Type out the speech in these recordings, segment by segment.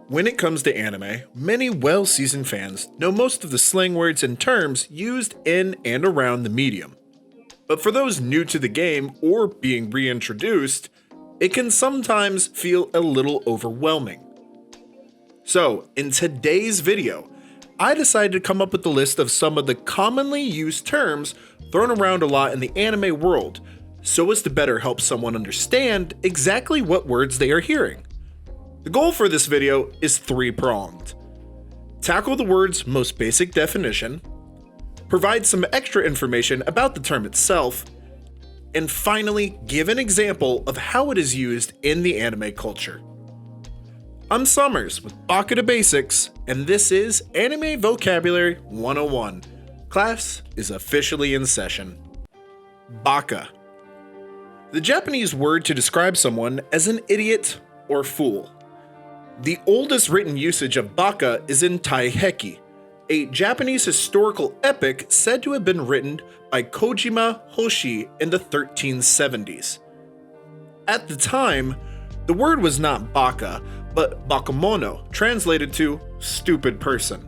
When it comes to anime, many well-seasoned fans know most of the slang words and terms used in and around the medium. But for those new to the game or being reintroduced, it can sometimes feel a little overwhelming. So, in today's video, I decided to come up with a list of some of the commonly used terms thrown around a lot in the anime world, so as to better help someone understand exactly what words they are hearing. The goal for this video is three-pronged. Tackle the word's most basic definition, provide some extra information about the term itself, and finally give an example of how it is used in the anime culture. I'm Summers with Baka the Basics, and this is Anime Vocabulary 101. Class is officially in session. Baka. The Japanese word to describe someone as an idiot or fool. The oldest written usage of baka is in Taiheki, a Japanese historical epic said to have been written by Kojima Hoshi in the 1370s. At the time, the word was not baka, but bakemono, translated to stupid person.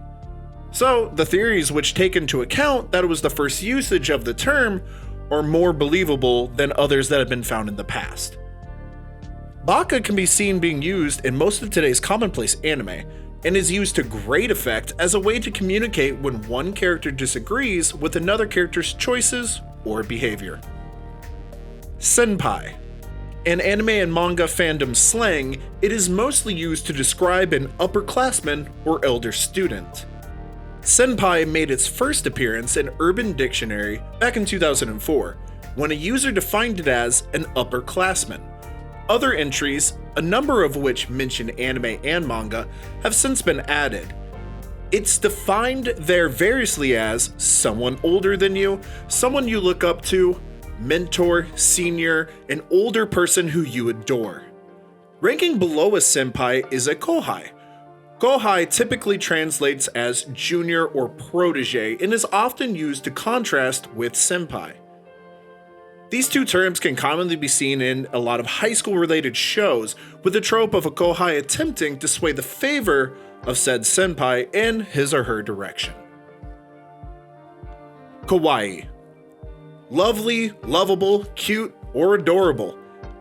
So, the theories which take into account that it was the first usage of the term are more believable than others that have been found in the past. Baka can be seen being used in most of today's commonplace anime, and is used to great effect as a way to communicate when one character disagrees with another character's choices or behavior. Senpai. In anime and manga fandom slang, it is mostly used to describe an upperclassman or elder student. Senpai made its first appearance in Urban Dictionary back in 2004, when a user defined it as an upperclassman. Other entries, a number of which mention anime and manga, have since been added. It's defined there variously as someone older than you, someone you look up to, mentor, senior, an older person who you adore. Ranking below a senpai is a kohai. Kohai typically translates as junior or protege and is often used to contrast with senpai. These two terms can commonly be seen in a lot of high school related shows, with the trope of a kohai attempting to sway the favor of said senpai in his or her direction. Kawaii. Lovely, lovable, cute, or adorable.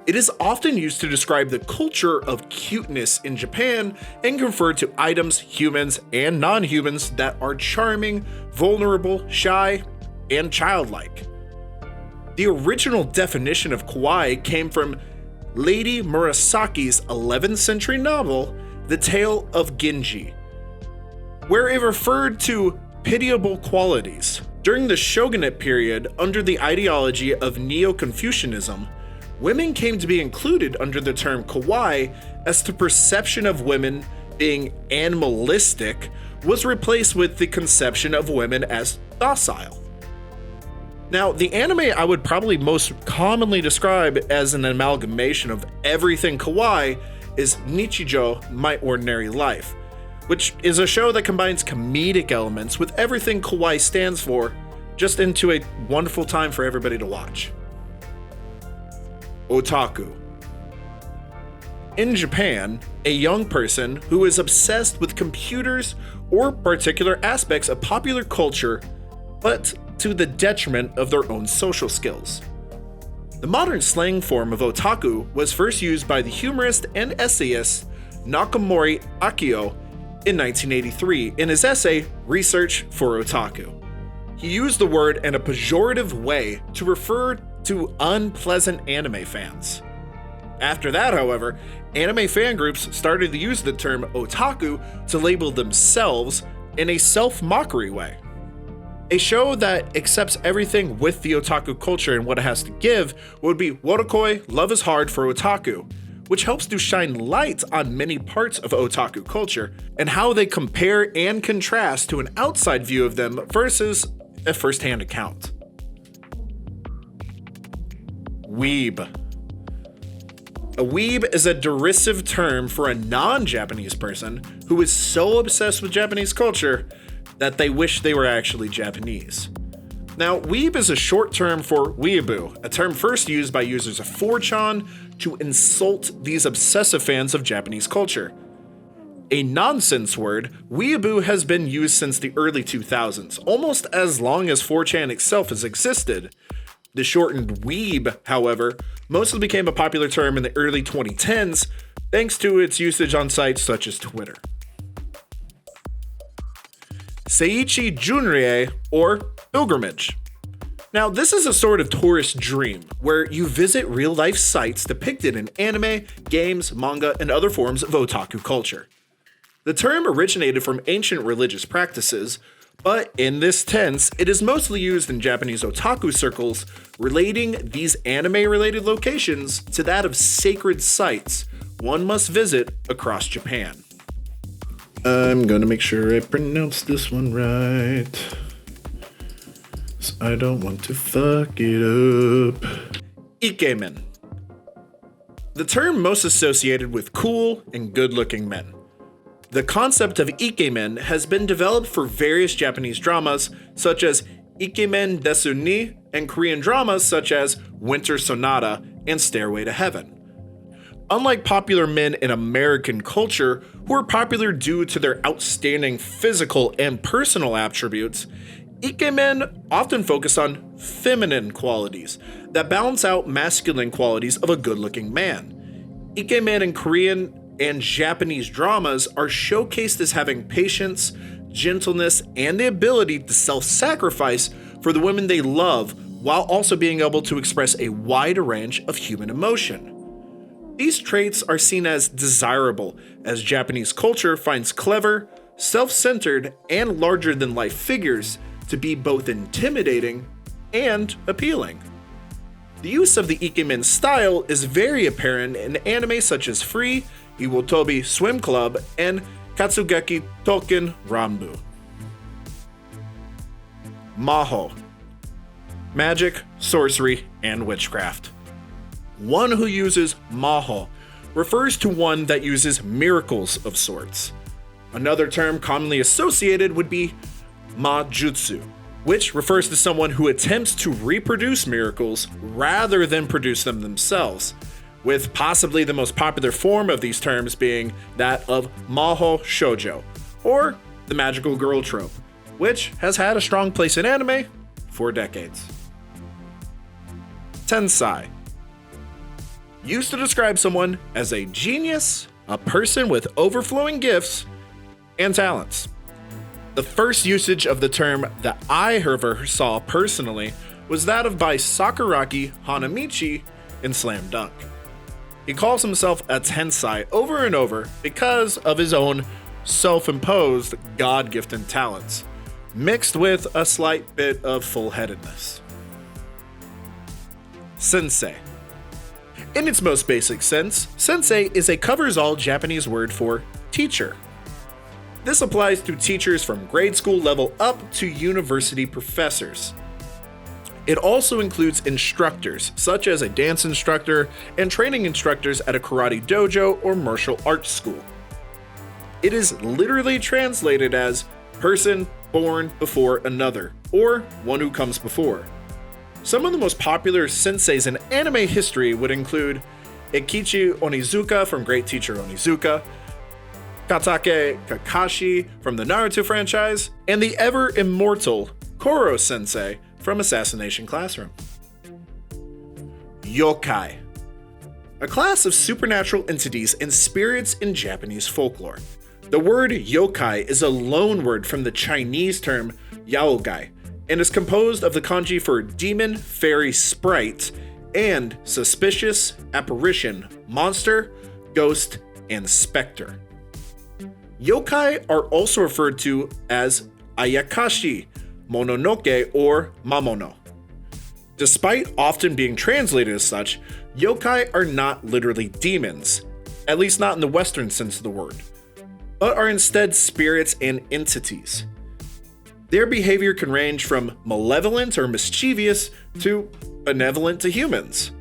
It is often used to describe the culture of cuteness in Japan and can refer to items, humans, and non-humans that are charming, vulnerable, shy, and childlike. The original definition of kawaii came from Lady Murasaki's 11th century novel, The Tale of Genji, where it referred to pitiable qualities. During the shogunate period, under the ideology of Neo-Confucianism, women came to be included under the term kawaii as the perception of women being animalistic was replaced with the conception of women as docile. Now, the anime I would probably most commonly describe as an amalgamation of everything kawaii is Nichijou, My Ordinary Life, which is a show that combines comedic elements with everything kawaii stands for, just into a wonderful time for everybody to watch. Otaku. In Japan, a young person who is obsessed with computers or particular aspects of popular culture, but to the detriment of their own social skills. The modern slang form of otaku was first used by the humorist and essayist Nakamori Akio in 1983 in his essay Research for Otaku. He used the word in a pejorative way to refer to unpleasant anime fans. After that, however, anime fan groups started to use the term otaku to label themselves in a self-mockery way. A show that accepts everything with the otaku culture and what it has to give would be Wotakoi Love is Hard for Otaku, which helps to shine light on many parts of otaku culture and how they compare and contrast to an outside view of them versus a first-hand account. Weeb. A weeb is a derisive term for a non-Japanese person who is so obsessed with Japanese culture that they wish they were actually Japanese. Now, weeb is a short term for weeaboo, a term first used by users of 4chan to insult these obsessive fans of Japanese culture. A nonsense word, weeaboo has been used since the early 2000s, almost as long as 4chan itself has existed. The shortened weeb, however, mostly became a popular term in the early 2010s thanks to its usage on sites such as Twitter. Seiichi Junrei, or pilgrimage. Now, this is a sort of tourist dream, where you visit real-life sites depicted in anime, games, manga, and other forms of otaku culture. The term originated from ancient religious practices, but in this tense, it is mostly used in Japanese otaku circles, relating these anime-related locations to that of sacred sites one must visit across Japan. I'm gonna make sure I pronounce this one right, so I don't want to fuck it up. Ikemen. The term most associated with cool and good-looking men. The concept of ikemen has been developed for various Japanese dramas such as Ikemen Desu Ni and Korean dramas such as Winter Sonata and Stairway to Heaven. Unlike popular men in American culture, who are popular due to their outstanding physical and personal attributes, ikemen often focus on feminine qualities that balance out masculine qualities of a good-looking man. Ikemen in Korean and Japanese dramas are showcased as having patience, gentleness, and the ability to self-sacrifice for the women they love while also being able to express a wide range of human emotion. These traits are seen as desirable as Japanese culture finds clever, self-centered, and larger-than-life figures to be both intimidating and appealing. The use of the ikemen style is very apparent in anime such as Free, Iwotobi Swim Club, and Katsugeki Touken Ranbu. Maho. Magic, sorcery, and witchcraft. One who uses maho refers to one that uses miracles of sorts. Another term commonly associated would be majutsu, which refers to someone who attempts to reproduce miracles rather than produce them themselves, with possibly the most popular form of these terms being that of maho shoujo, or the magical girl trope, which has had a strong place in anime for decades. Tensai. Used to describe someone as a genius, a person with overflowing gifts and talents. The first usage of the term that I ever saw personally was that of by Sakuragi Hanamichi in Slam Dunk. He calls himself a tensai over and over because of his own self-imposed God-gifted talents, mixed with a slight bit of full-headedness. Sensei. In its most basic sense, sensei is a covers-all Japanese word for teacher. This applies to teachers from grade school level up to university professors. It also includes instructors, such as a dance instructor and training instructors at a karate dojo or martial arts school. It is literally translated as person born before another, or one who comes before. Some of the most popular senseis in anime history would include Eikichi Onizuka from Great Teacher Onizuka, Katake Kakashi from the Naruto franchise, and the ever-immortal Koro Sensei from Assassination Classroom. Yokai. A class of supernatural entities and spirits in Japanese folklore. The word yokai is a loan word from the Chinese term yaogai, and is composed of the kanji for demon, fairy, sprite, and suspicious, apparition, monster, ghost, and specter. Yokai are also referred to as ayakashi, mononoke, or mamono. Despite often being translated as such, yokai are not literally demons, at least not in the Western sense of the word, but are instead spirits and entities. Their behavior can range from malevolent or mischievous to benevolent to humans.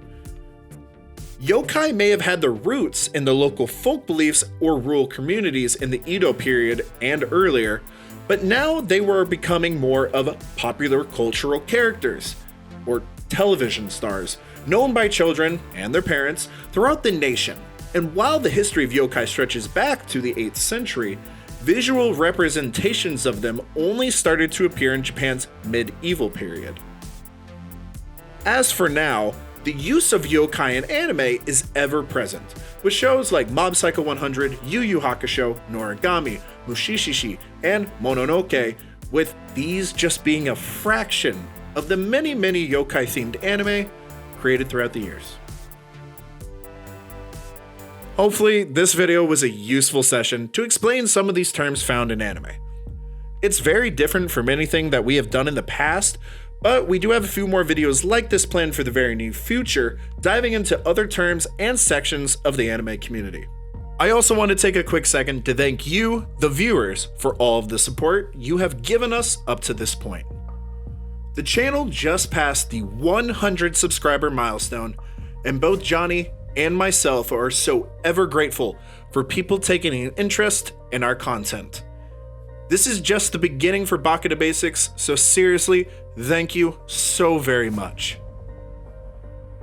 Yokai may have had their roots in the local folk beliefs or rural communities in the Edo period and earlier, but now they were becoming more of popular cultural characters, or television stars, known by children and their parents throughout the nation, And while the history of yokai stretches back to the 8th century, visual representations of them only started to appear in Japan's medieval period. As for now, the use of yokai in anime is ever present, with shows like Mob Psycho 100, Yu Yu Hakusho, Noragami, Mushishi, and Mononoke, with these just being a fraction of the many yokai themed anime created throughout the years. Hopefully, this video was a useful session to explain some of these terms found in anime. It's very different from anything that we have done in the past, but we do have a few more videos like this planned for the very near future, diving into other terms and sections of the anime community. I also want to take a quick second to thank you, the viewers, for all of the support you have given us up to this point. The channel just passed the 100 subscriber milestone, and both Johnny and myself are so ever grateful for people taking an interest in our content. This is just the beginning for Baka Basics, so seriously, thank you so very much.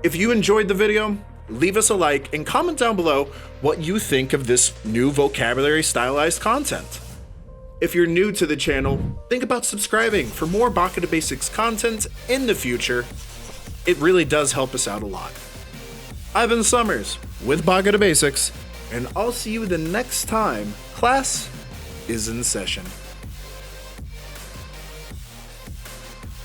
If you enjoyed the video, leave us a like and comment down below what you think of this new vocabulary stylized content. If you're new to the channel, think about subscribing for more Baka Basics content in the future. It really does help us out a lot. I've been Summers with Baka Basics, and I'll see you the next time class is in session.